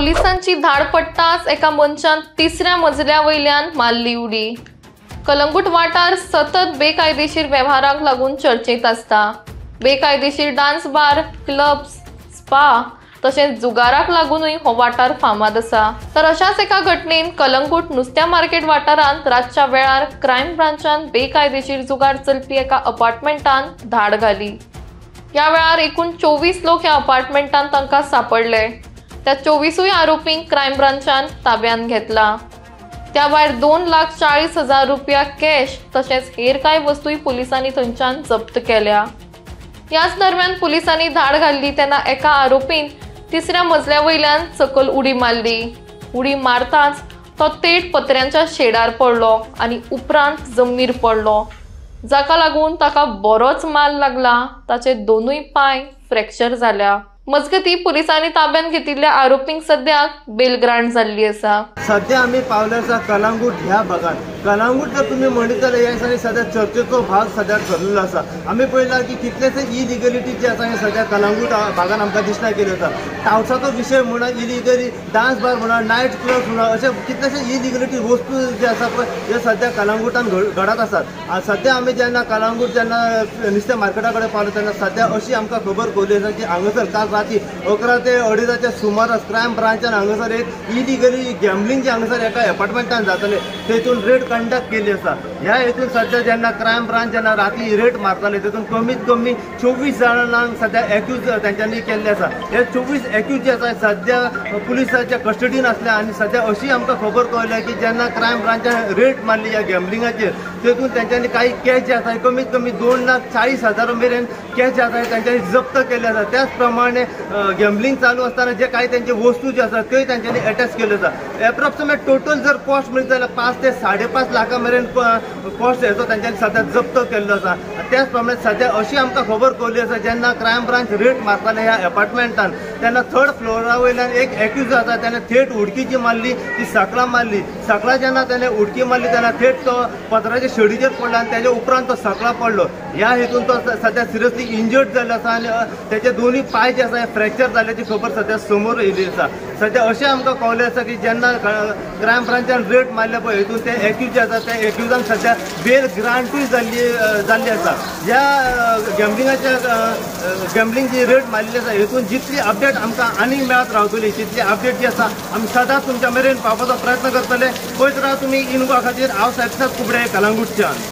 पोलिसांची धाड पडटाच एका मनशान तिसऱ्या मजल्यावयल्यान मारली उडी। कलंगूट वाठार सतत बेकायदेशीर वेव्हारांक लागून चर्चेत आसता। बेकायदेशीर डान्स बार, क्लब्स, स्पा तशेंच जुगाराक लागूनय हो वाठार फामाद आसा। तर अशाच एका घटनेन कलंगूट नुस्त्या मार्केट वाठारांत रातच्या वेळार क्रायम ब्रांचान बेकायदेशीर जुगार चलपी एका अपार्टमेंटान धाड घाली। या वेळार एकूण 24 लोक ह्या अपार्टमेंटान तांकां सापडले। त्या 24 आरोपींक क्रायम ब्रांचान ताब्यात घेतला। त्या भायर 2,40,000 रुपया कॅश तशेंच हेर कांय वस्तूय पुलिसांनी थंयच्यान जप्त केल्या। याच दरम्यान पुलिसांनी धाड घाल्ली तेन्ना एका आरोपीन तिसऱ्या मजल्यावयल्यान सकल उडी मारली। उडी मारताच तो थेट पत्र्यांच्या शेडार पडलो आनी उपरांत जमनीर पडलो, जाका लागून ताका बरोच मार लागला। ताचे दोनूय पाय फ्रॅक्चर जाल्या। मजगती पुलिसांनी ताब्यात घेतिल्ल्या आरोपींक सद्याक बेल ग्रांट जाल्ली आसा। सध्या आम्ही पावले आसा कलंगूट ह्या भागात। कलंगूट जर तुम्ही म्हणत जाल्यार ह्या दिसांनी सध्या चर्चेचो भाग सध्या ठरलेलो आसा। आम्ही पळयला की कितलेशे इलिगलिटी जे आसा हे सध्या कलंगूट भागात आमकां दिसता केले आसा। टावसाचो विशय म्हणा, इलिगली डान्स बार म्हणा, नायट क्लब म्हणा, अशे कितलेशे इलिगलिटी वस्तू जे आसा पळय हे सध्या कलंगूटान घडत आसात। सध्या आम्ही जेन्ना कलंगूट जेन्ना नुस्त्या मार्केटा कडेन पावले तेन्ना सध्या अशी आमकां खबर कळली आसा की हांगासर काल राती 11 ते 2:30च्या सुमारास क्रायम ब्रांचान हांगासर एक इलिगली गॅम्बलिंग जे हांगासर एका अपार्टमेंटान जाताले तेतून रेड कंडक्ट केली आसा। ह्या हेतून सध्या जेन्ना क्रायम ब्रांच जेन्ना राती रेड मारताले तेतून कमीत कमी 24 जाणांक सध्या एक्यूज तेंच्यांनी केल्ले आसा। हे 24 एक्यूज जे आसा सध्या पुलिसाच्या कस्टडीन आसल्या आनी सध्या अशी आमकां खबर कळल्या की जेन्ना क्रायम ब्रांचान रेड मारली ह्या गॅम्बलिंगाचेर तेतून तेंच्यांनी काही कॅश जे आसा कमीत कमी 2,40,000 मेरेन कॅश जे आसा तेंच्यांनी जप्त केले आसा। त्याच प्रमाणे गॅम्बलिंग चालू असताना जे काही त्यांचे वस्तू जे असतात ते त्यांच्यानी अटॅच केले आसा। एप्रॉक्सिमेट टोटल जर कॉस्ट म्हणत जाल्यार 5 ते 5.5 लाखा मेरेन कॉस्ट हेचो त्यांच्यानी सध्या जप्त केल्लो आसा। त्याच प्रमाणे सध्या अशी आमकां खबर कळली आसा जेन्ना क्रायम ब्रांच रेड मारताले ह्या अपार्टमेंटान तेन्ना 3rd फ्लोरा वयल्यान एक एक्यूज आसा त्याने थेट उडकी जी मारली ती सकला मारली। सकला जेन्ना त्याने उडकी मारली तेन्ना थेट तो पत्राच्या शेडीचेर पडला आनी त्याच्या उपरांत तो सकला पडलो। ह्या हेतून तो सध्या सिरियसली इंजर्ड जाल्लो आसा आनी त्याचे दोन्ही पाय जे आसा फ्रॅक्चर जाल्याची खबर सध्या समोर येयली आसा। सध्या अशें आमकां कळलें आसा की जेन्ना क्रायम ब्रांचान रेड मारले पळय हेतून ते एक्यूज जे आसा त्या एक्यूजांक सध्या बेल ग्रांटूय जाल्ली आसा। ह्या गॅम्बलिंग जी रेड मारलेली आसा हेतून जितली अपडेट आमकां आनीक मेळत रावतली तितली अपडेट जी आसा आमी सदांच तुमच्या मेरेन पावपाचो प्रयत्न करतले। पळयत राहा तुमी इनवा खातीर हांव साहेब कुबडे कलंगूटच्यान।